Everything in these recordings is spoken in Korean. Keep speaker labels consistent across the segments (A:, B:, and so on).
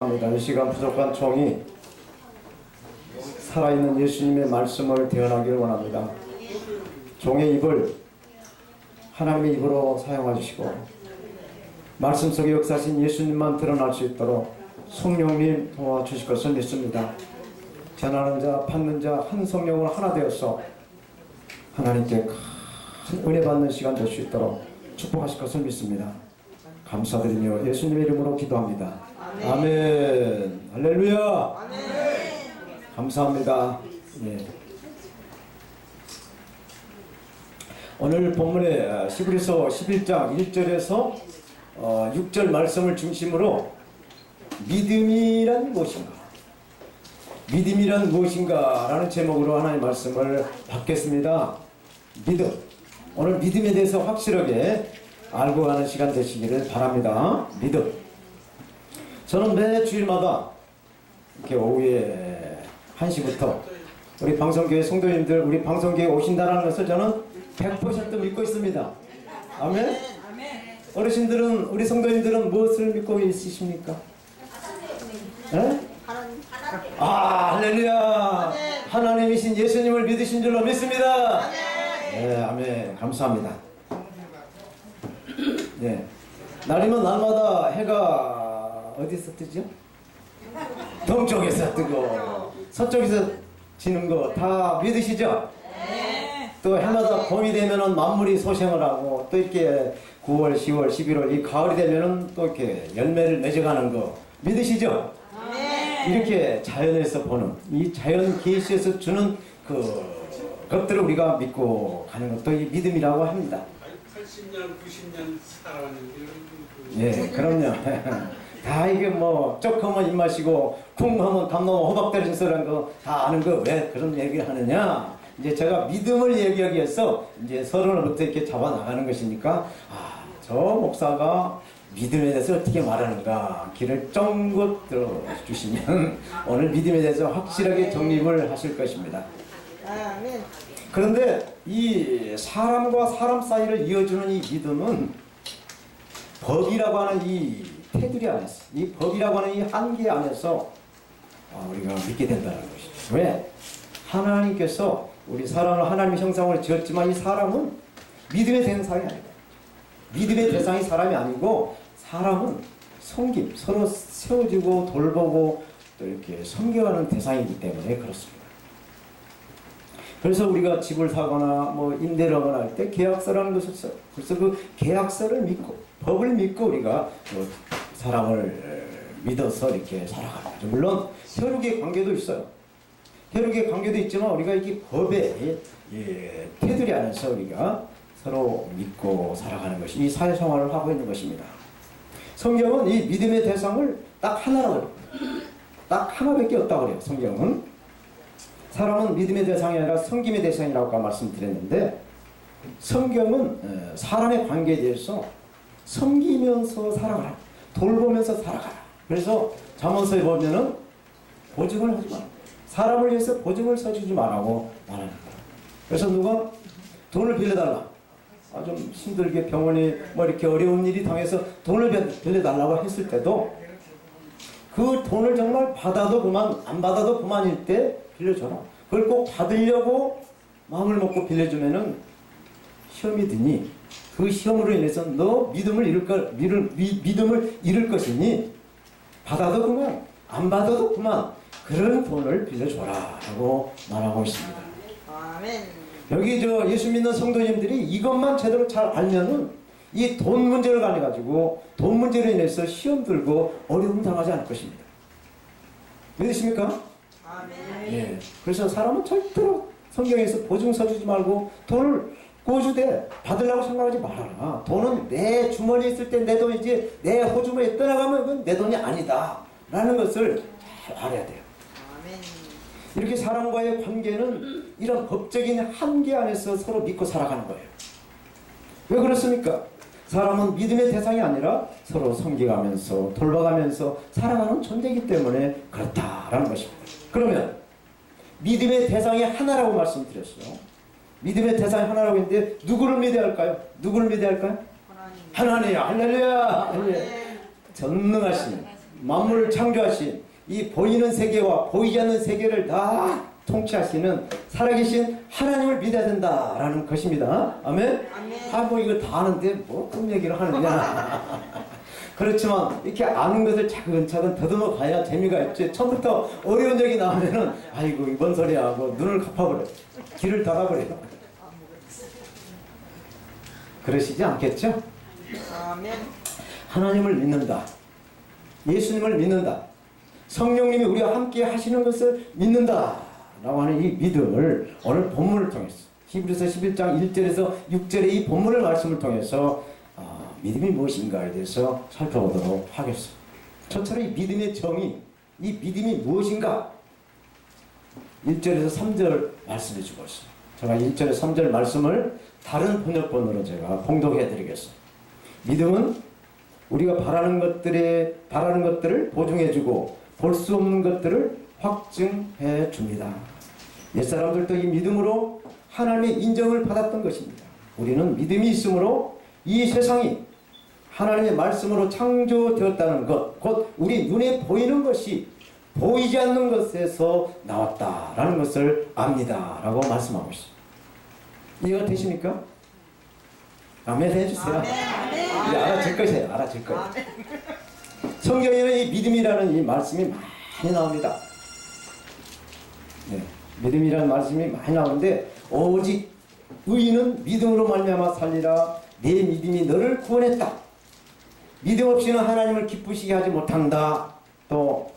A: 이 시간 부족한 종이 살아있는 예수님의 말씀을 대언하기를 원합니다. 종의 입을 하나님의 입으로 사용하시고 말씀 속에 역사하신 예수님만 드러날 수 있도록 성령님 도와주실 것을 믿습니다. 전하는 자, 받는 자 한 성령으로 하나 되어서 하나님께 큰 은혜 받는 시간 될 수 있도록 축복하실 것을 믿습니다. 감사드리며 예수님의 이름으로 기도합니다. 아멘. 아멘. 할렐루야. 아멘. 감사합니다. 예. 오늘 본문에 히브리서 11장 1절에서 6절 말씀을 중심으로 믿음이란 무엇인가? 믿음이란 무엇인가? 라는 제목으로 하나님의 말씀을 받겠습니다. 믿음. 오늘 믿음에 대해서 확실하게 알고 가는 시간 되시기를 바랍니다. 믿음. 저는 매 주일마다 이렇게 오후에 1시부터 우리 방송교회 성도님들 우리 방송교회에 오신다는 것을 저는 100% 믿고 있습니다. 아멘? 어르신들은 우리 성도님들은 무엇을 믿고 있으십니까? 네? 할렐루야. 하나님이신 예수님을 믿으신 줄로 믿습니다. 네, 아멘. 감사합니다. 네. 날이면 날마다 해가 어디서 뜨죠? 동쪽에서 뜨고 서쪽에서 지는 거 다 믿으시죠? 네. 또 해마다 봄이 되면은 만물이 소생을 하고 또 이렇게 9월, 10월, 11월 이 가을이 되면은 또 이렇게 열매를 맺어가는 거 믿으시죠? 네. 이렇게 자연에서 보는 이 자연 계시에서 주는 것들을 우리가 믿고 가는 것도 이 믿음이라고 합니다.
B: 80년, 90년 살아가는 게
A: 예, 그럼요. 다 이게 뭐 쪽하면 입맛이고 쿵하면 담나무 호박 떨어진 소리란 거 다 아는 거 왜 그런 얘기를 하느냐? 이제 제가 믿음을 얘기하기 위해서 이제 서론으로부터 이렇게 잡아 나가는 것이니까 저 목사가 믿음에 대해서 어떻게 말하는가 길을 쫑긋 들어주시면 오늘 믿음에 대해서 확실하게 정립을 하실 것입니다.
C: 아멘.
A: 그런데 이 사람과 사람 사이를 이어주는 이 믿음은 법이라고 하는 이 테두리 안에서 이 법이라고 하는 이 한계 안에서 우리가 믿게 된다는 것이죠. 왜? 하나님께서 우리 사람을 하나님의 형상으로 지었지만 이 사람은 믿음의 대상이 아니다. 믿음의 대상이 사람이 아니고 사람은 섬김, 서로 세워주고 돌보고 또 이렇게 섬겨가는 대상이기 때문에 그렇습니다. 그래서 우리가 집을 사거나 뭐 임대를 하거나 할 때 계약서라는 것을 써요. 그래서 그 계약서를 믿고 법을 믿고 우리가 사람을 믿어서 이렇게 살아가는 거죠. 물론 혈육의 관계도 있어요. 혈육의 관계도 있지만 우리가 이게 법의 테두리 안에서 우리가 서로 믿고 살아가는 것이 이 사회생활을 하고 있는 것입니다. 성경은 이 믿음의 대상을 딱 하나라고 해요. 딱 하나밖에 없다고 그래요. 성경은. 사람은 믿음의 대상이 아니라 섬김의 대상이라고 아까 말씀드렸는데 성경은 사람의 관계에 대해서 섬기면서 살아가라. 돌보면서 살아가라. 그래서 잠언서에 보면은 보증을 하지 마라. 사람을 위해서 보증을 서주지 말라고 말하는 거야. 그래서 누가 돈을 빌려달라. 좀 힘들게 병원에 뭐 이렇게 어려운 일이 당해서 돈을 빌려달라고 했을 때도 그 돈을 정말 받아도 그만 안 받아도 그만일 때 빌려줘라. 그걸 꼭 받으려고 마음을 먹고 빌려주면은 시험이 드니 그 시험으로 인해서 너 믿음을 잃을 것이니 받아도 그만 안 받아도 그만 그런 돈을 빌려줘라 라고 말하고 있습니다.
C: 아멘.
A: 여기 예수 믿는 성도님들이 이것만 제대로 잘 알면은 이 돈 문제를 가지고 돈 문제로 인해서 시험 들고 어려움 당하지 않을 것입니다. 믿으십니까?
C: 아멘.
A: 예. 그래서 사람은 절대로 성경에서 보증 서주지 말고 돈을 꼬주되 받으려고 생각하지 말아라. 돈은 내 주머니에 있을 때 내 돈이지 내 호주머니에 떠나가면 그건 내 돈이 아니다. 라는 것을 잘 알아야 돼요.
C: 아멘.
A: 이렇게 사람과의 관계는 이런 법적인 한계 안에서 서로 믿고 살아가는 거예요. 왜 그렇습니까? 사람은 믿음의 대상이 아니라 서로 섬겨가면서 돌봐가면서 살아가는 존재이기 때문에 그렇다라는 것입니다. 그러면 믿음의 대상이 하나라고 말씀드렸어요. 믿음의 대상이 하나라고 했는데 누구를 믿어야 할까요? 누구를 믿어야 할까요? 하나님. 할렐루야. 전능하신 만물을 창조하신 이 보이는 세계와 보이지 않는 세계를 다 통치하시는 살아계신 하나님을 믿어야 된다라는 것입니다. 아멘?
C: 아멘.
A: 뭐 이거 다 아는데 뭐 꿈 얘기를 하느냐. 그렇지만 이렇게 아는 것을 차근차근 더듬어 가야 재미가 있지. 처음부터 어려운 얘기 나오면은 아이고 이번 소리야 하고 눈을 갚아버려. 귀를 닫아버려. 그러시지 않겠죠?
C: 아멘.
A: 하나님을 믿는다. 예수님을 믿는다. 성령님이 우리와 함께 하시는 것을 믿는다. 라고 하는 이 믿음을 오늘 본문을 통해서 히브리서 11장 1절에서 6절의 이 본문을 말씀을 통해서 믿음이 무엇인가에 대해서 살펴보도록 하겠습니다. 첫째로 이 믿음의 정의, 이 믿음이 무엇인가? 1절에서 3절 말씀해 주고 있습니다. 제가 1절에 3절 말씀을 다른 번역본으로 제가 봉독해 드리겠습니다. 믿음은 우리가 바라는 것들을 보증해주고 볼 수 없는 것들을 확증해 줍니다. 옛사람들도 이 믿음으로 하나님의 인정을 받았던 것입니다. 우리는 믿음이 있으므로 이 세상이 하나님의 말씀으로 창조되었다는 것, 곧 우리 눈에 보이는 것이 보이지 않는 것에서 나왔다라는 것을 압니다. 라고 말씀하고 있습니다. 이해가 되십니까? 아멘 해주세요.
C: 아멘.
A: 이제 알아질 것이에요. 알아질 거예요. 성경에는 이 믿음이라는 이 말씀이 많이 나옵니다. 네, 믿음이라는 말씀이 많이 나오는데 오직 의인은 믿음으로 말미암아 살리라. 내 믿음이 너를 구원했다. 믿음 없이는 하나님을 기쁘시게 하지 못한다. 또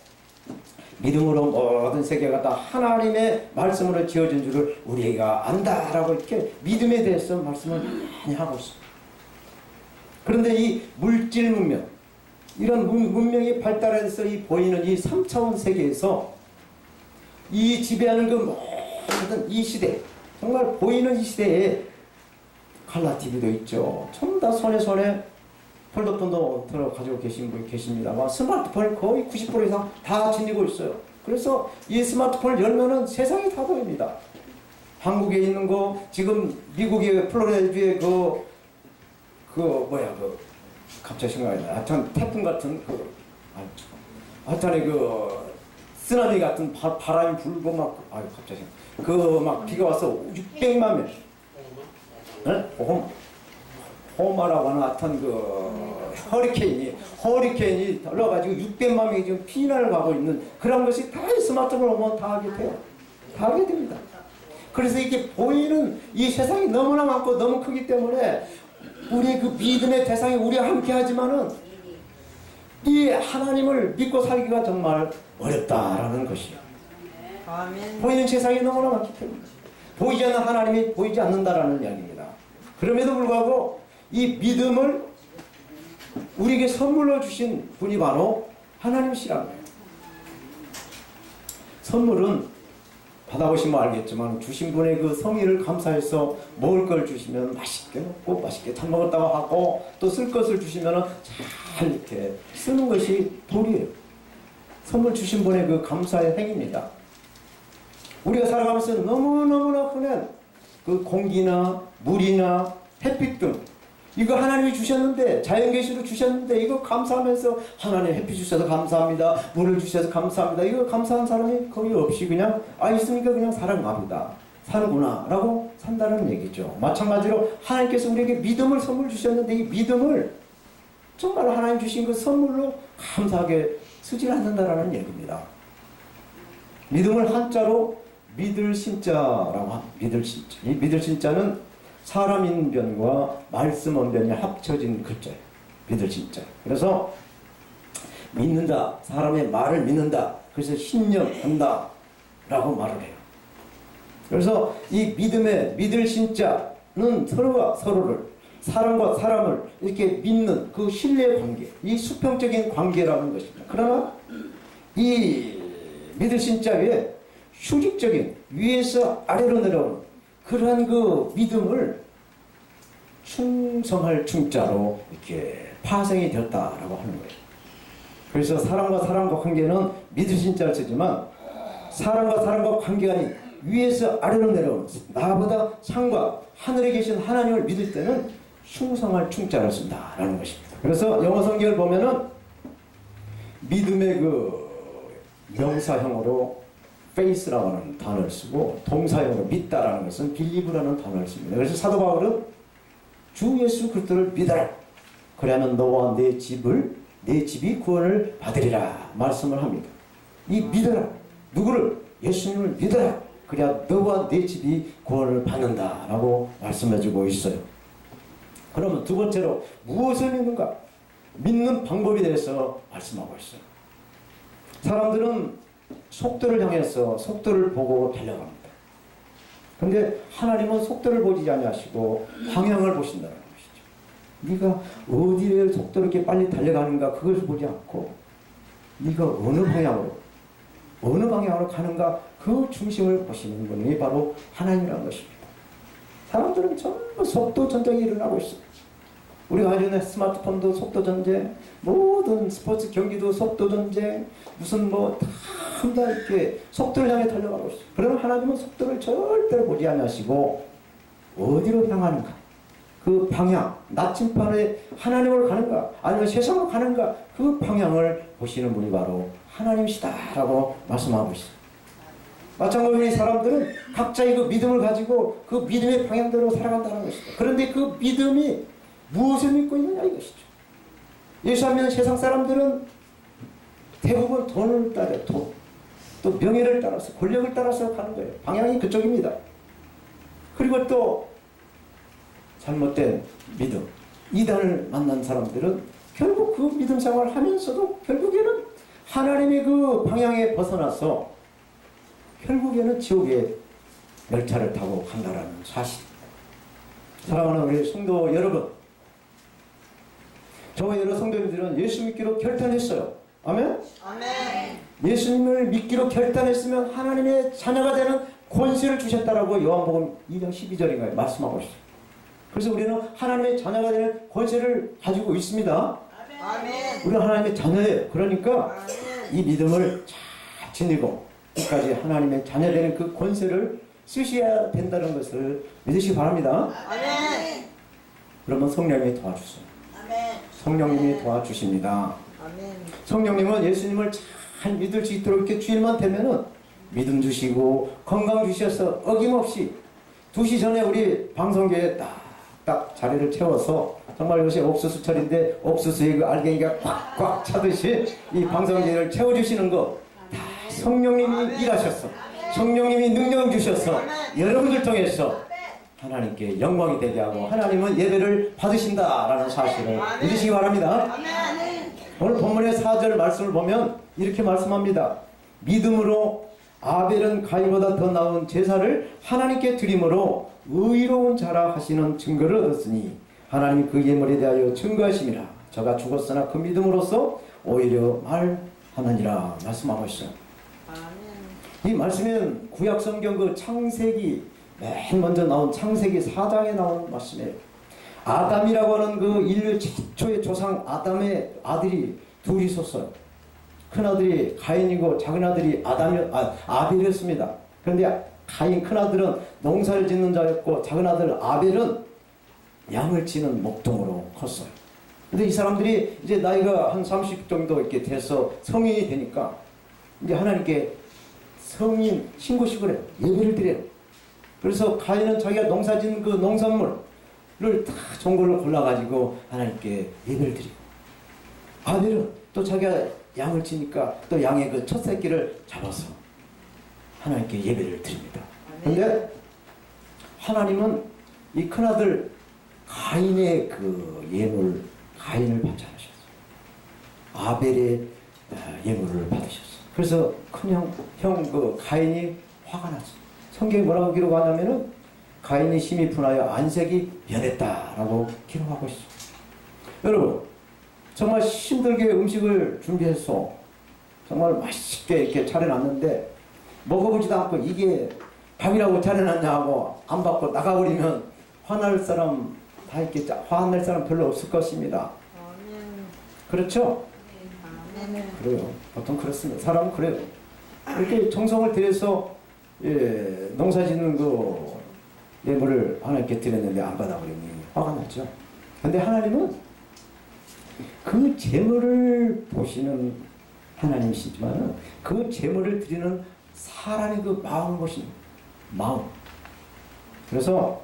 A: 믿음으로 모든 세계가 다 하나님의 말씀으로 지어진 줄을 우리가 안다라고 이렇게 믿음에 대해서 말씀을 많이 하고 있습니다. 그런데 이 물질 문명, 이런 문명이 발달해서 이 보이는 이 3차원 세계에서 이 지배하는 그 모든 이 시대, 정말 보이는 이 시대에 칼라 TV도 있죠. 전부 다 손에 폴더폰도 들어 가지고 계신 분이 계십니다만 스마트폰이 거의 90% 이상 다 지니고 있어요. 그래서 이 스마트폰을 열면은 세상이 다 보입니다. 한국에 있는 거, 지금 미국의 플로리다주의 갑자기 생각이 나요. 하여튼 태풍 같은 하여튼 쓰나미 같은 바람이 불고 갑자기 막 비가 와서 600만 명. 네? 호마라고 하는 하여튼 허리케인이 들어가지고 600만 명이 지금 피난을 가고 있는 그런 것이 다 스마트폰으로 보면 다 하게 돼요. 다 하게 됩니다. 그래서 이게 보이는 이 세상이 너무나 많고 너무 크기 때문에 우리의 그 믿음의 대상이 우리와 함께 하지만은 이 하나님을 믿고 살기가 정말 어렵다라는 것이요.
C: 아멘.
A: 보이는 세상이 너무나 많기 때문에 보이지 않는 하나님이 보이지 않는다라는 이야기입니다. 그럼에도 불구하고 이 믿음을 우리에게 선물로 주신 분이 바로 하나님이시라는 거예요. 선물은 받아보시면 알겠지만 주신 분의 그 성의를 감사해서 먹을 걸 주시면 맛있게 먹고 맛있게 잘 먹었다고 하고 또 쓸 것을 주시면 잘 이렇게 쓰는 것이 도리예요. 선물 주신 분의 그 감사의 행위입니다. 우리가 살아가면서 너무너무나 흔한 그 공기나 물이나 햇빛 등 이거 하나님이 주셨는데 자연계시로 주셨는데 이거 감사하면서 하나님 햇빛 주셔서 감사합니다. 물을 주셔서 감사합니다. 이거 감사한 사람이 거의 없이 그냥 있으니까 그냥 살아갑니다. 사는구나 라고 산다는 얘기죠. 마찬가지로 하나님께서 우리에게 믿음을 선물 주셨는데 이 믿음을 정말 하나님 주신 그 선물로 감사하게 쓰지 않는다라는 얘기입니다. 믿음을 한자로 믿을 신자라고 합니다. 믿을 신자. 이 믿을 신자는 사람 인변과 말씀 언변이 합쳐진 글자예요. 믿을 신자. 그래서 믿는다. 사람의 말을 믿는다. 그래서 신념한다. 라고 말을 해요. 그래서 이 믿을 신자는 서로가 서로를 사람과 사람을 이렇게 믿는 그 신뢰 관계, 이 수평적인 관계라는 것입니다. 그러나 이 믿을 신자에 휴직적인 위에서 아래로 내려오는 그러한 그 믿음을 충성할 충자로 이렇게 파생이 되었다라고 하는 거예요. 그래서 사람과 사람과 관계는 믿을 신자를 쓰지만 사람과 사람과 관계가 아닌 위에서 아래로 내려오는 나보다 상과 하늘에 계신 하나님을 믿을 때는 충성할 충자를 쓴다라는 것입니다. 그래서 영어 성경을 보면은 믿음의 그 명사형으로 faith라고 하는 단어를 쓰고 동사형으로 믿다라는 것은 believe라는 단어를 씁니다. 그래서 사도 바울은 주 예수 그리스도를 믿어라. 그러면 너와 내 집이 구원을 받으리라 말씀을 합니다. 이 믿어라. 누구를? 예수님을 믿어라. 그래야 너와 내 집이 구원을 받는다라고 말씀해주고 있어요. 그러면 두 번째로 무엇을 믿는가? 믿는 방법에 대해서 말씀하고 있어요. 사람들은 속도를 향해서 속도를 보고 달려갑니다. 그런데 하나님은 속도를 보지 아니하시고 방향을 보신다는 것이죠. 네가 어디에 속도를 이렇게 빨리 달려가는가 그것을 보지 않고 네가 어느 방향으로 가는가 그 중심을 보시는 분이 바로 하나님이라는 것입니다. 사람들은 전부 속도 전쟁이 일어나고 있어요. 우리가 알고 있는 스마트폰도 속도 전쟁, 모든 스포츠 경기도 속도 전쟁, 무슨 다 이렇게 속도를 향해 달려가고 있어요. 그러나 하나님은 속도를 절대로 보지 않으시고 어디로 향하는가? 그 방향, 나침반에 하나님으로 가는가? 아니면 세상으로 가는가? 그 방향을 보시는 분이 바로 하나님이시다라고 말씀하고 있어요. 마찬가지로 이 사람들은 각자의 그 믿음을 가지고 그 믿음의 방향대로 살아간다는 것입니다. 그런데 그 믿음이 무엇을 믿고 있느냐 이것이죠. 예수 안 믿는 세상 사람들은 대부분 돈을 따라 또 명예를 따라서 권력을 따라서 가는 거예요. 방향이 그쪽입니다. 그리고 또 잘못된 믿음, 이단을 만난 사람들은 결국 그 믿음 생활을 하면서도 결국에는 하나님의 그 방향에 벗어나서 결국에는 지옥의 열차를 타고 간다라는 사실. 사랑하는 우리 성도 여러분, 저와 여러 성도님들은 예수 믿기로 결단했어요. 아멘?
C: 아멘.
A: 예수님을 믿기로 결단했으면 하나님의 자녀가 되는 권세를 주셨다라고 요한복음 2장 12절인가요? 말씀하고 있어요. 그래서 우리는 하나님의 자녀가 되는 권세를 가지고 있습니다.
C: 아멘.
A: 우리는 하나님의 자녀예요. 그러니까
C: 아멘.
A: 이 믿음을 잘 지니고 끝까지 하나님의 자녀 되는 그 권세를 쓰셔야 된다는 것을 믿으시기 바랍니다.
C: 아멘.
A: 그러면 성령님이 도와주세요.
C: 아멘.
A: 성령님이 도와주십니다.
C: 아멘.
A: 성령님은 예수님을 잘 믿을 수 있도록 이렇게 주일만 되면은 믿음 주시고 건강 주셔서 어김없이 2시 전에 우리 방송계에 딱 자리를 채워서 정말 이것이 옥수수철인데 옥수수의 그 알갱이가 꽉꽉 차듯이 이 방송계를 채워주시는 거 다 성령님이 일하셨어. 성령님이 능력 주셔서 여러분들 통해서 하나님께 영광이 되게 하고 하나님은 예배를 받으신다라는 사실을 믿으시기 바랍니다. 오늘 본문의 4절 말씀을 보면 이렇게 말씀합니다. 믿음으로 아벨은 가인보다 더 나은 제사를 하나님께 드림으로 의로운 자라 하시는 증거를 얻었으니 하나님이 그 예물에 대하여 증거하심이라. 저가 죽었으나 그 믿음으로써 오히려 말하느니라 말씀하고 있어요. 이 말씀은 구약 성경 그 창세기 맨 먼저 나온 창세기 4장에 나온 말씀이에요. 아담이라고 하는 그 인류 최초의 조상 아담의 아들이 둘이 있었어요. 큰아들이 가인이고 작은아들이 아벨이었습니다. 그런데 가인 큰아들은 농사를 짓는 자였고 작은아들 아벨은 양을 치는 목동으로 컸어요. 근데 이 사람들이 이제 나이가 한 30 정도 이렇게 돼서 성인이 되니까 이제 하나님께 성인 신고식을 해요. 예배를 드려요. 그래서 가인은 자기가 농사 짓는 그 농산물을 다 좋은 걸로 골라가지고 하나님께 예배를 드리고 아벨은 또 자기가 양을 치니까 또 양의 그 첫 새끼를 잡아서 하나님께 예배를 드립니다. 그런데 하나님은 이 큰아들 가인의 그 예물 가인을 받지 않으셨어요. 아벨의 예물을 받으셨어요. 그래서 큰형 그 가인이 화가 났어요. 성경에 뭐라고 기록하냐면은 가인이 심히 분하여 안색이 변했다라고 기록하고 있어요. 여러분 정말 힘들게 음식을 준비해서 정말 맛있게 이렇게 차려놨는데 먹어보지도 않고 이게 밥이라고 차려놨냐 하고 안 받고 나가버리면 화날 사람 다 있겠죠. 화낼 사람 별로 없을 것입니다. 그렇죠? 그래요. 보통 그렇습니다. 사람은 그래요. 이렇게 정성을 들여서 농사 짓는 그 예물을 하나님께 드렸는데 안 받아버리니 화가 났죠. 근데 하나님은 그 재물을 보시는 하나님이시지만 그 제물을 드리는 사람의 그 마음을 보신 마음. 그래서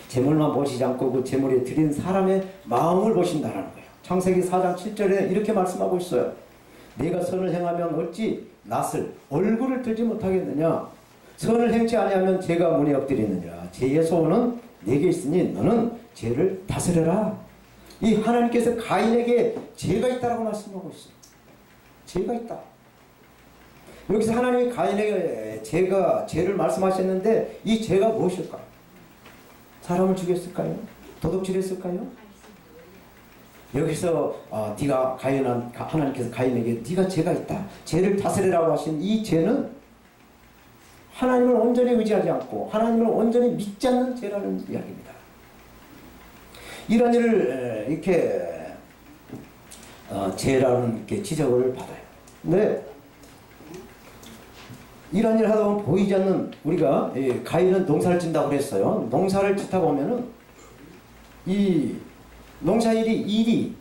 A: 제물만 보시지 않고 그 제물에 드린 사람의 마음을 보신다는 거예요. 창세기 4장 7절에 이렇게 말씀하고 있어요. 네가 선을 행하면 어찌 낯을 얼굴을 들지 못하겠느냐. 선을 행치 아니하면 죄가 문에 엎드리느니라. 죄의 소원은 네게 있으니 너는 죄를 다스려라. 이 하나님께서 가인에게 죄가 있다라고 말씀하고 있어요. 죄가 있다. 여기서 하나님이 가인에게 죄를 말씀하셨는데 이 죄가 무엇일까요? 사람을 죽였을까요? 도둑질했을까요? 여기서 네가 하나님께서 가인에게 네가 죄가 있다. 죄를 다스리라고 하신 이 죄는 하나님을 온전히 의지하지 않고 하나님을 온전히 믿지 않는 죄라는 이야기입니다. 이런 일을 이렇게 죄라는 이렇게 지적을 받아요. 근데 이런 일을 하다 보면 보이지 않는 우리가 가인은 농사를 짓는다고 그랬어요. 농사를 짓다 보면은 이 농사일이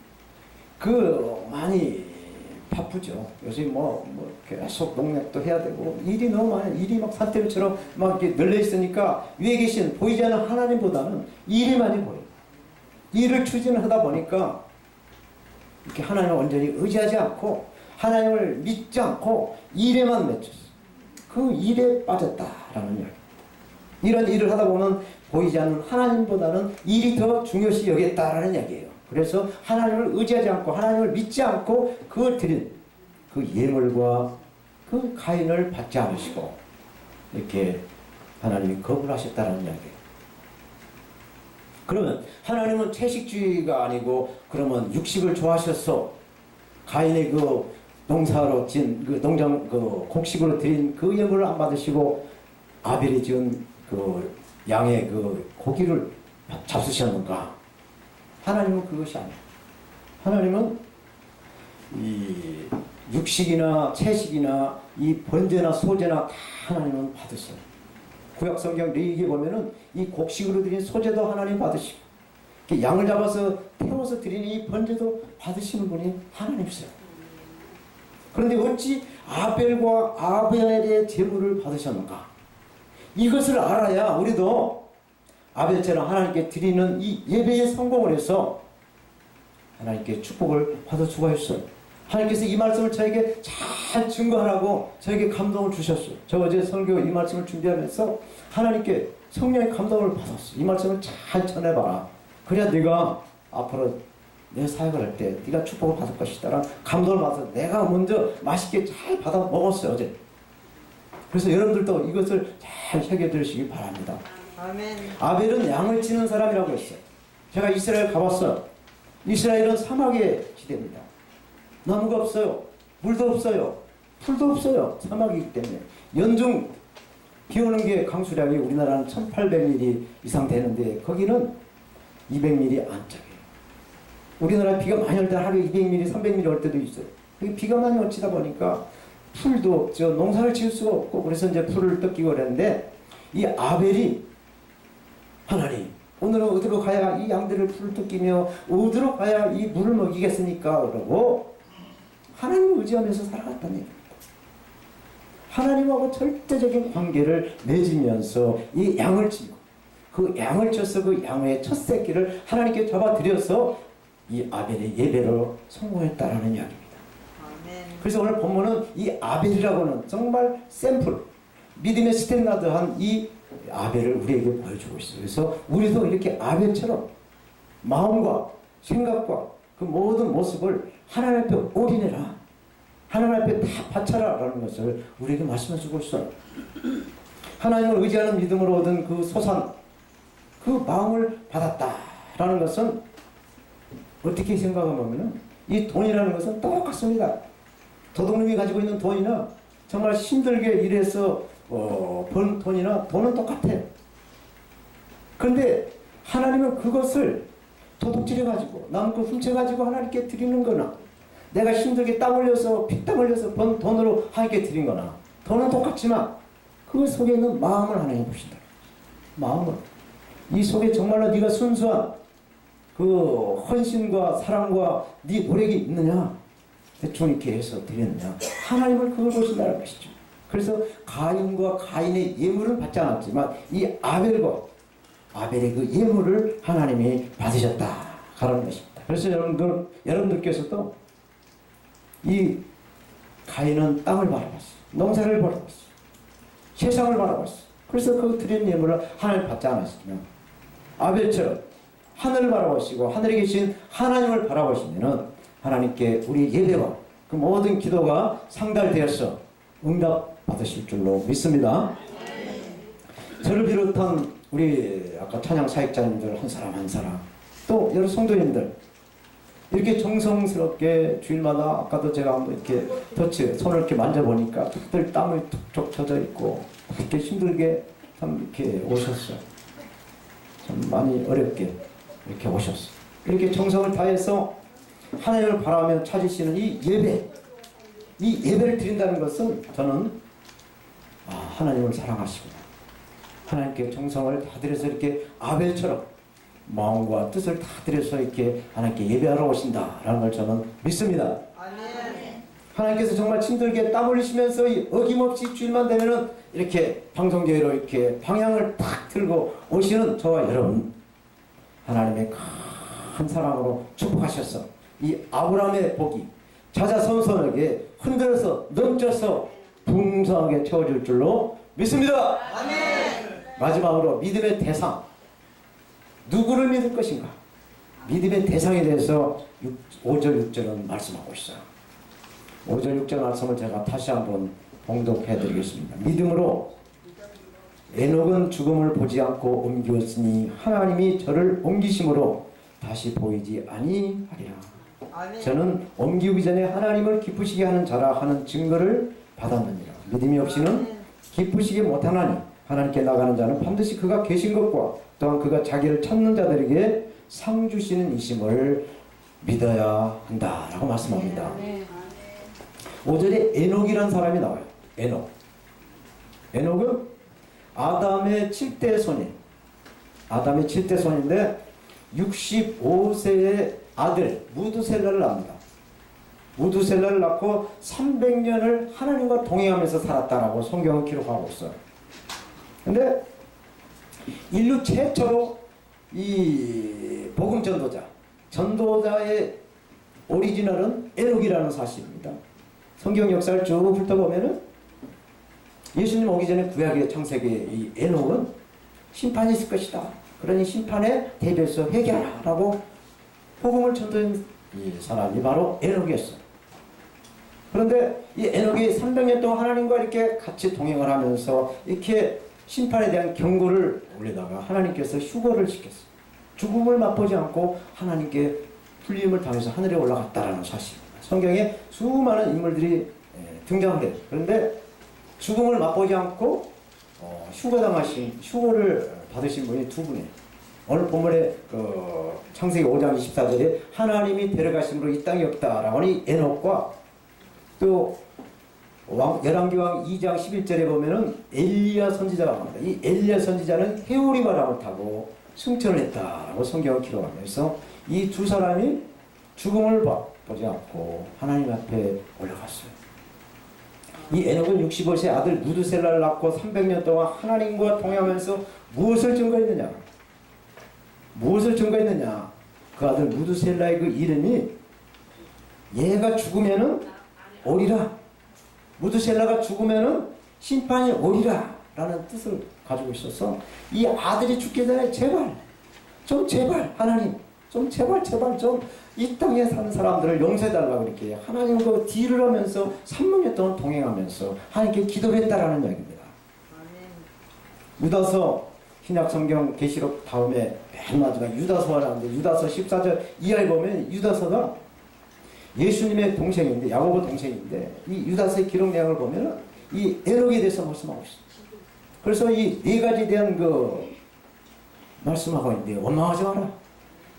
A: 많이 바쁘죠. 요새 뭐 계속 농약도 해야 되고 일이 너무 많아요. 일이 막 산더미처럼 막 이렇게 널려 있으니까 위에 계신 보이지 않는 하나님보다는 일이 많이 보여요. 일을 추진하다 보니까 이렇게 하나님을 완전히 의지하지 않고 하나님을 믿지 않고 일에만 맺혔어요. 그 일에 빠졌다라는 이야기. 이런 일을 하다 보면 보이지 않는 하나님보다는 일이 더 중요시 여겼다라는 이야기예요. 그래서 하나님을 의지하지 않고 하나님을 믿지 않고 그걸 드린 그 예물과 그 가인을 받지 않으시고 이렇게 하나님이 거부하셨다는 이야기예요. 그러면 하나님은 채식주의가 아니고 그러면 육식을 좋아하셔서 가인의 그 농사로 진 그 농장 그 곡식으로 드린 그 예물을 안 받으시고 아벨이 지은 그 양의 그 고기를 잡수셨는가? 하나님은 그것이 아니에요. 하나님은 이 육식이나 채식이나 이 번제나 소제나 다 하나님은 받으셔요. 구약 성경 레위기에 보면은 이 곡식으로 드린 소제도 하나님 받으시고 양을 잡아서 태워서 드린 이 번제도 받으시는 분이 하나님이세요. 그런데 어찌 아벨과 아벨의 제물을 받으셨는가? 이것을 알아야 우리도 아벨처럼 하나님께 드리는 이 예배에 성공을 해서 하나님께 축복을 받을 수가 있어요. 하나님께서 이 말씀을 저에게 잘 증거하라고 저에게 감동을 주셨어요. 저 어제 설교 이 말씀을 준비하면서 하나님께 성령의 감동을 받았어요. 이 말씀을 잘 전해봐라. 그래야 네가 앞으로 내 사역을 할 때 네가 축복을 받을 것이다. 감동을 받아서 내가 먼저 맛있게 잘 받아 먹었어요 어제. 그래서 여러분들도 이것을 잘 새겨들으시기 바랍니다.
C: 아멘.
A: 아벨은 양을 치는 사람이라고 했어요. 제가 이스라엘 가봤어요. 이스라엘은 사막의 지대입니다. 나무가 없어요. 물도 없어요. 풀도 없어요. 사막이기 때문에. 연중 비 오는 게 강수량이 우리나라는 1800mm 이상 되는데 거기는 200mm 안짝이에요. 우리나라 비가 많이 올 때 하루에 200mm, 300mm 올 때도 있어요. 비가 많이 얹히다 보니까 풀도 없죠. 농사를 지을 수가 없고 그래서 이제 풀을 뜯기고 그랬는데 이 아벨이 하나님 오늘은 어디로 가야 이 양들을 풀을 뜯기며 어디로 가야 이 물을 먹이겠습니까? 그러고 하나님을 의지하면서 살아갔다는 얘기입니다. 하나님하고 절대적인 관계를 맺으면서 이 양을 치고 그 양을 쳐서 그 양의 첫 새끼를 하나님께 잡아들여서 이 아벨의 예배로 성공했다라는 이야기입니다.
C: 아멘.
A: 그래서 오늘 본문은 이 아벨이라고는 정말 샘플, 믿음의 스탠다드한 이 아벨을 우리에게 보여주고 있어요. 그래서 우리도 이렇게 아벨처럼 마음과 생각과 그 모든 모습을 하나님 앞에 올인해라. 하나님 앞에 다 바쳐라라는 것을 우리에게 말씀해주고 있어요. 하나님을 의지하는 믿음으로 얻은 그 소산, 그 마음을 받았다라는 것은 어떻게 생각하면 이 돈이라는 것은 똑같습니다. 도둑놈이 가지고 있는 돈이나 정말 힘들게 일해서 번 돈이나 돈은 똑같아요. 그런데 하나님은 그것을 도둑질해가지고 남은 거 훔쳐가지고 하나님께 드리는 거나 내가 힘들게 땀 흘려서 피땀 흘려서 번 돈으로 하나님께 드린 거나 돈은 똑같지만 그 속에 있는 마음을 하나님 보신다. 마음을. 이 속에 정말로 네가 순수한 그 헌신과 사랑과 네 노력이 있느냐? 주님께 해서 드렸느냐? 하나님을 그걸 보신다는 것이죠. 그래서 가인과 가인의 예물은 받지 않았지만 이 아벨의 그 예물을 하나님이 받으셨다 하는 것입니다. 그래서 여러분들께서도 이 가인은 땅을 바라봤어요. 농사를 바라봤어요. 세상을 바라봤어요. 그래서 그 드린 예물을 하나님 받지 않았으면 아벨처럼 하늘을 바라보시고 하늘에 계신 하나님을 바라보시면은 하나님께 우리 예배와 그 모든 기도가 상달되어서 응답 받으실 줄로 믿습니다. 저를 비롯한 우리 아까 찬양 사역자님들 한 사람 한 사람 또 여러 성도님들 이렇게 정성스럽게 주일마다 아까도 제가 한번 이렇게 손을 이렇게 만져보니까 다들 땀을 툭툭 젖어 있고 이렇게 힘들게 참 이렇게 오셨어요. 참 많이 어렵게 이렇게 오셨어요. 이렇게 정성을 다해서 하나님을 바라며 찾으시는 이 예배를 드린다는 것은 저는 하나님을 사랑하시구나. 하나님께 정성을 다 들여서 이렇게 아벨처럼 마음과 뜻을 다 들여서 이렇게 하나님께 예배하러 오신다라는 걸 저는 믿습니다.
C: 아멘.
A: 하나님께서 정말 힘들게 땀 흘리시면서 어김없이 주일만 되면은 이렇게 방송교회로 이렇게 방향을 탁 들고 오시는 저와 여러분 하나님의 큰 사랑으로 축복하셔서 이 아브라함의 복이 자자손손에게 흔들어서 넘쳐서 풍성하게 채워줄 줄로 믿습니다.
C: 아멘.
A: 마지막으로 믿음의 대상 누구를 믿을 것인가? 믿음의 대상에 대해서 5절 6절은 말씀하고 있어요. 5절 6절 말씀을 제가 다시 한번 봉독해 드리겠습니다. 믿음으로 에녹은 죽음을 보지 않고 옮기었으니 하나님이 저를 옮기심으로 다시 보이지 아니하리라.
C: 아멘.
A: 저는 옮기기 전에 하나님을 기쁘시게 하는 자라 하는 증거를 받았느니라. 믿음이 없이는 기쁘시게 못하나니 하나님께 나가는 자는 반드시 그가 계신 것과 또한 그가 자기를 찾는 자들에게 상 주시는 이심을 믿어야 한다라고 말씀합니다. 5절에 에녹이라는 사람이 나와요. 에녹은 아담의 7대 손인 아담의 7대 손인데 65세의 아들 무두셀라를 낳습니다. 무두셀라를 낳고 300년을 하나님과 동행하면서 살았다라고 성경은 기록하고 있어요. 근데 인류 최초로 이 복음 전도자의 오리지널은 에녹이라는 사실입니다. 성경 역사를 쭉 훑어보면은 예수님 오기 전에 구약의 창세기의 이 에녹은 심판이 있을 것이다. 그러니 심판에 대비해서 회개하라고 복음을 전도한 이 사람이 바로 에녹이었어요. 그런데 이 에녹이 300년 동안 하나님과 이렇게 같이 동행을 하면서 이렇게 심판에 대한 경고를 올리다가 하나님께서 휴거를 시켰어요. 죽음을 맛보지 않고 하나님께 풀림을 당해서 하늘에 올라갔다라는 사실입니다. 성경에 수많은 인물들이 등장을 해요. 그런데 죽음을 맛보지 않고 휴거를 받으신 분이 두 분이에요. 오늘 본문에 창세기 5장 24절에 하나님이 데려가심으로 이 땅이 없다라고 하니 에녹과 또 열왕기왕 2장 11절에 보면은 엘리야 선지자가 나옵니다. 이 엘리야 선지자는 해오리 바람을 타고 승천을 했다라고 성경을 기록하면서 이 두 사람이 죽음을 보지 않고 하나님 앞에 올라갔어요. 이 에녹은 65세 아들 무두셀라를 낳고 300년 동안 하나님과 동행하면서 무엇을 증거했느냐? 그 아들 무두셀라의 그 이름이 얘가 죽으면은 오리라. 무두셀라가 죽으면은 심판이 오리라 라는 뜻을 가지고 있어서 이 아들이 죽기 전에 제발 하나님 제발 좀 이 땅에 사는 사람들을 용서해달라고 이렇게 하나님과 딜을 하면서 3년 동안 동행하면서 하나님께 기도를 했다라는 이야기입니다. 유다서 신약성경 계시록 다음에 맨 마지막 유다서가 나오는데 유다서 14절 이하에 보면 유다서가 예수님의 동생인데 야고보 동생인데 이 유다서의 기록 내용을 보면 이 에녹에 대해서 말씀하고 있어요. 그래서 이 네 가지에 대한 말씀하고 있는데 원망하지 마라,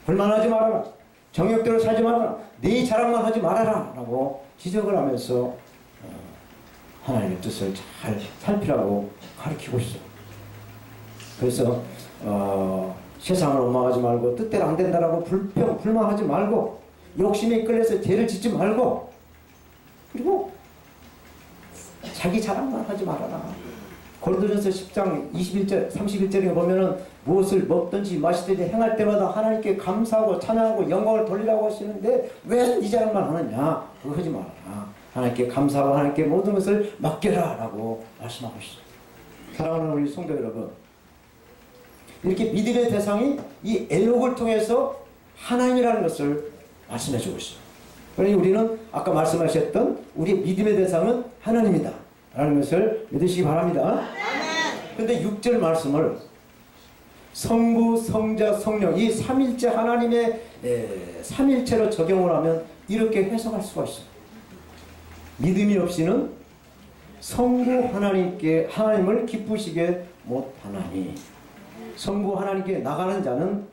A: 불만하지 마라, 정욕대로 살지 마라, 네 자랑만 하지 말아라 라고 지적을 하면서 하나님의 뜻을 잘 살피라고 가르치고 있어요. 그래서 세상을 원망하지 말고 뜻대로 안 된다라고 불평 불만하지 말고 욕심에 끌려서 죄를 짓지 말고 그리고 자기 자랑만 하지 말아라. 고린도전서 10장 21절 31절에 보면은 무엇을 먹든지 마시든지 행할 때마다 하나님께 감사하고 찬양하고 영광을 돌리라고 하시는데 왜 이 자랑만 하느냐? 그거 하지 말아라. 하나님께 감사하고 하나님께 모든 것을 맡겨라 라고 말씀하고 있어요. 사랑하는 우리 성도 여러분, 이렇게 믿음의 대상이 이 에녹을 통해서 하나님이라는 것을 말씀해주고 있어요. 그러니 우리는 아까 말씀하셨던 우리 믿음의 대상은 하나님이다 라는 것을 믿으시기 바랍니다. 근데 6절 말씀을 성부, 성자, 성령 이 삼일체 하나님의 삼일체로 적용을 하면 이렇게 해석할 수가 있어요. 믿음이 없이는 성부 하나님을 기쁘시게 못하나니, 성부 하나님께 나가는 자는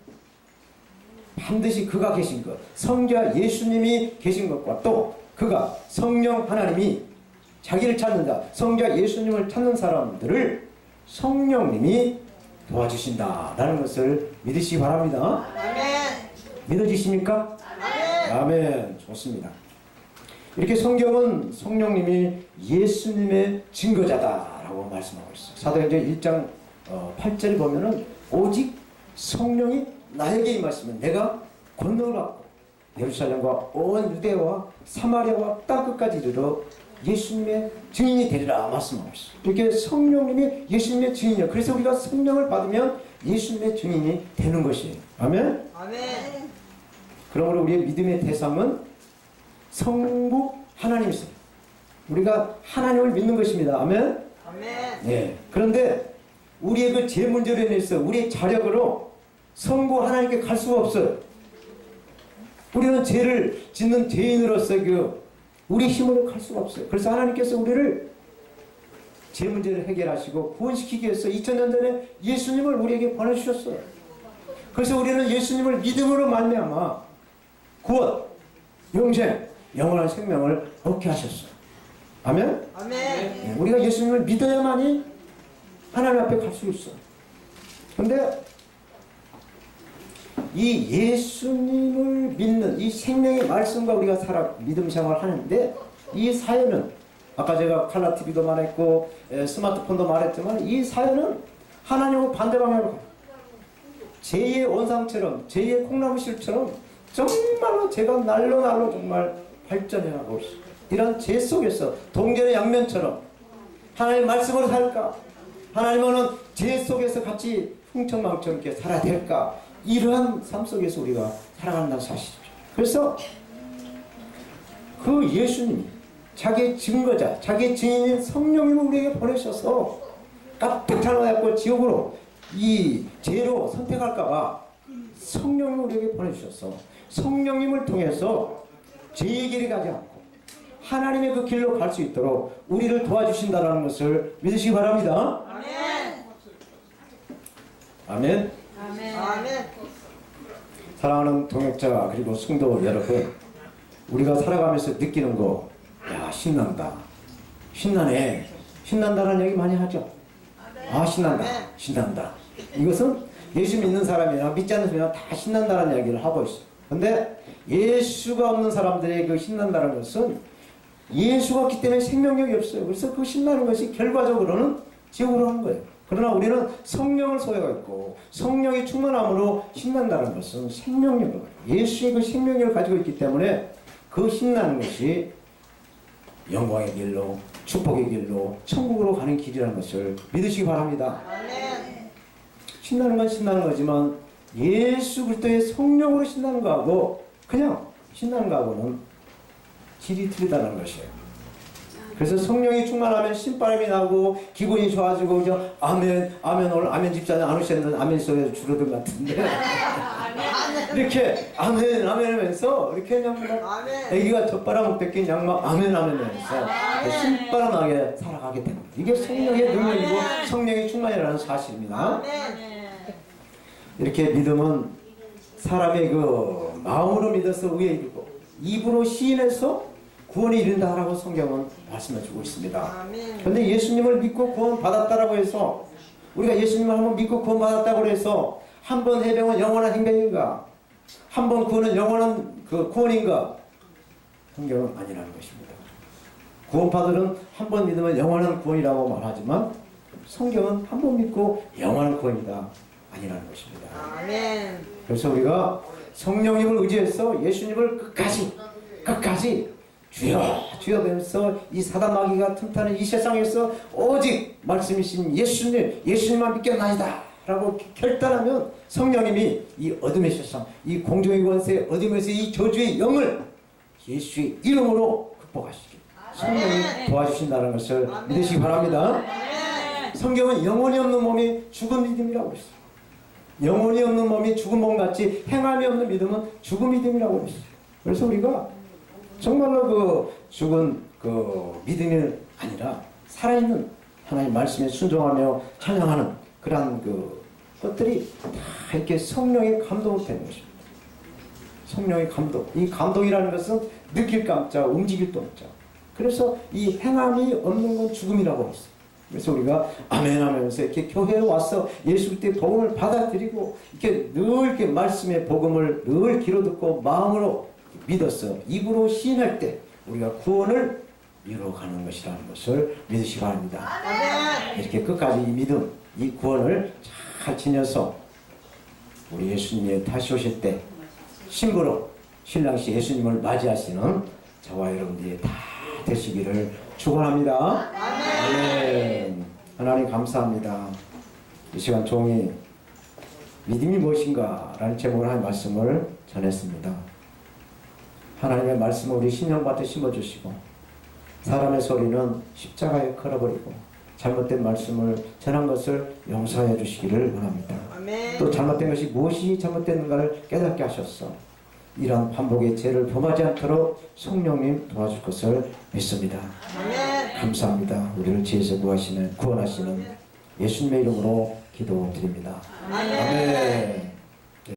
A: 반드시 그가 계신 것, 성자 예수님이 계신 것과 또 그가 성령 하나님이 자기를 찾는 자, 성자 예수님을 찾는 사람들을 성령님이 도와주신다라는 것을 믿으시기 바랍니다. 믿어지십니까? 아멘. 좋습니다. 이렇게 성경은 성령님이 예수님의 증거자다라고 말씀하고 있어요. 사도행전 1장 8절에 보면은 오직 성령이 나에게 임하시면 내가 권능을 받고 예루살렘과 온 유대와 사마리아와 땅끝까지 이르러 예수님의 증인이 되리라 말씀하고 있어요. 이렇게 성령님이 예수님의 증인이에요. 그래서 우리가 성령을 받으면 예수님의 증인이 되는 것이에요. 아멘?
C: 아멘.
A: 그러므로 우리의 믿음의 대상은 성부 하나님이세요. 우리가 하나님을 믿는 것입니다. 아멘?
C: 아멘.
A: 네. 그런데 우리의 그 죄 문제로 인해서 우리의 자력으로 성부 하나님께 갈 수가 없어요. 우리는 죄를 짓는 죄인으로서 우리 힘으로 갈 수가 없어요. 그래서 하나님께서 우리를 죄 문제를 해결하시고 구원시키기 위해서 2000년 전에 예수님을 우리에게 보내주셨어요. 그래서 우리는 예수님을 믿음으로 말미암아 구원, 영생, 영원한 생명을 얻게 하셨어요. 아멘?
C: 아멘.
A: 네, 우리가 예수님을 믿어야만이 하나님 앞에 갈 수 있어요. 그런데 이 예수님을 믿는 이 생명의 말씀과 우리가 믿음 생활을 하는데 이 사연은 아까 제가 칼라 TV도 말했고 스마트폰도 말했지만 이 사연은 하나님과 반대 방향으로 가요. 제2의 원상처럼 제2의 콩나무실처럼 정말로 제가 날로 정말 발전해가고 있어요. 이런 죄 속에서 동전의 양면처럼 하나님의 말씀으로 살까? 하나님은 죄 속에서 같이 흥청망청 이렇게 살아야 될까? 이러한 삶 속에서 우리가 살아간다는 사실이죠. 그래서 그 예수님이 자기의 증거자, 자기의 증인인 성령님을 우리에게 보내셔서 깜짝 잘못했고 지옥으로 이 죄로 선택할까봐 성령님을 우리에게 보내주셔서 성령님을 통해서 죄의 길을 가지 않고 하나님의 그 길로 갈 수 있도록 우리를 도와주신다는 것을 믿으시기 바랍니다.
C: 아멘.
A: 아멘.
C: 아멘. 아멘.
A: 사랑하는 동역자 그리고 성도 여러분, 우리가 살아가면서 느끼는 거, 야 신난다, 신나네, 신난다는 얘기 많이 하죠. 아 신난다, 신난다. 이것은 예수 믿는 사람이나 믿지 않는 사람이나 다 신난다는 이야기를 하고 있어요. 근데 예수가 없는 사람들의 그 신난다는 것은 예수가 없기 때문에 생명력이 없어요. 그래서 그 신나는 것이 결과적으로는 지옥으로 하는 거예요. 그러나 우리는 성령을 소유하고 있고 성령이 충만함으로 신난다는 것은 생명력을, 예수의 그 생명력을 가지고 있기 때문에 그 신나는 것이 영광의 길로, 축복의 길로, 천국으로 가는 길이라는 것을 믿으시기 바랍니다.
C: 아멘.
A: 신나는 건 신나는 거지만 예수 그리스도의 성령으로 신나는 거하고 그냥 신나는 거하고는 질이 틀리다는 것이에요. 그래서 성령이 충만하면 신바람이 나고 기분이 좋아지고 그죠? 아멘, 아멘. 오늘 아멘 집사님 안 오셨는데 아멘 소리가 줄어든 것 같은데 이렇게 아멘, 아멘 하면서 이렇게 그냥 애기가 젖바람 뺏긴 양막 아멘, 아멘 하면서 신바람하게 살아가게 됩니다. 이게 성령의 능력이고 성령의 충만이라는 사실입니다. 이렇게 믿음은 사람의 그 마음으로 믿어서 의에 이르고 입으로 시인해서 구원에 이른다라고 성경은 말씀해주고 있습니다. 그런데 예수님을 믿고 구원 받았다라고 해서 우리가 예수님을 한번 믿고 구원 받았다고 해서 한 번 해병은 영원한 행병인가? 한 번 구원은 영원한 그 구원인가? 성경은 아니라는 것입니다. 구원파들은 한 번 믿으면 영원한 구원이라고 말하지만 성경은 한 번 믿고 영원한 구원이다 아니라는 것입니다.
C: 아멘.
A: 그래서 우리가 성령님을 의지해서 예수님을 끝까지 주여 주여 되면서 이 사단 마귀가 틈타는 이 세상에서 오직 말씀이신 예수님만 믿겠나이다 라고 결단하면 성령님이 이 어둠의 세상, 이 공중의 권세, 어둠에서 이 저주의 영을 예수의 이름으로 극복하시기 성령이 도와주신다는 것을 믿으시기 바랍니다. 성경은 영혼이 없는 몸이 죽은 믿음이라고 했어요. 영혼이 없는 몸이 죽은 몸같이 행함이 없는 믿음은 죽은 믿음이라고 했어요. 그래서 우리가 정말로 그 죽은 그 믿음이 아니라 살아있는 하나님 말씀에 순종하며 찬양하는 그러한 그 것들이 다 이렇게 성령의 감동을 되는 것입니다. 성령의 감동. 이 감동이라는 것은 느낄 감자, 움직일 동자. 그래서 이 행함이 없는 건 죽음이라고 했어요. 그래서 우리가 아멘 하면서 이렇게 교회에 와서 예수 그리스도의 복음을 받아들이고 이렇게 늘 이렇게 말씀의 복음을 늘 귀로 듣고 마음으로 믿어서 입으로 시인할 때 우리가 구원을 이루어가는 것이라는 것을 믿으시기 바랍니다. 이렇게 끝까지 이 믿음, 이 구원을 잘 지녀서 우리 예수님이 다시 오실 때 신부로 신랑씨 예수님을 맞이하시는 저와 여러분들이 다 되시기를 축원합니다. 아멘. 하나님 감사합니다. 이 시간 종이 믿음이 무엇인가 라는 제목으로 한 말씀을 전했습니다. 하나님의 말씀을 우리 심령밭에 심어주시고 사람의 소리는 십자가에 걸어버리고 잘못된 말씀을 전한 것을 용서해 주시기를 원합니다. 또 잘못된 것이 무엇이 잘못됐는가를 깨닫게 하셨어 이러한 반복의 죄를 범하지 않도록 성령님 도와줄 것을 믿습니다. 감사합니다. 우리를 죄에서 구원하시는 예수님의 이름으로 기도드립니다. 아멘.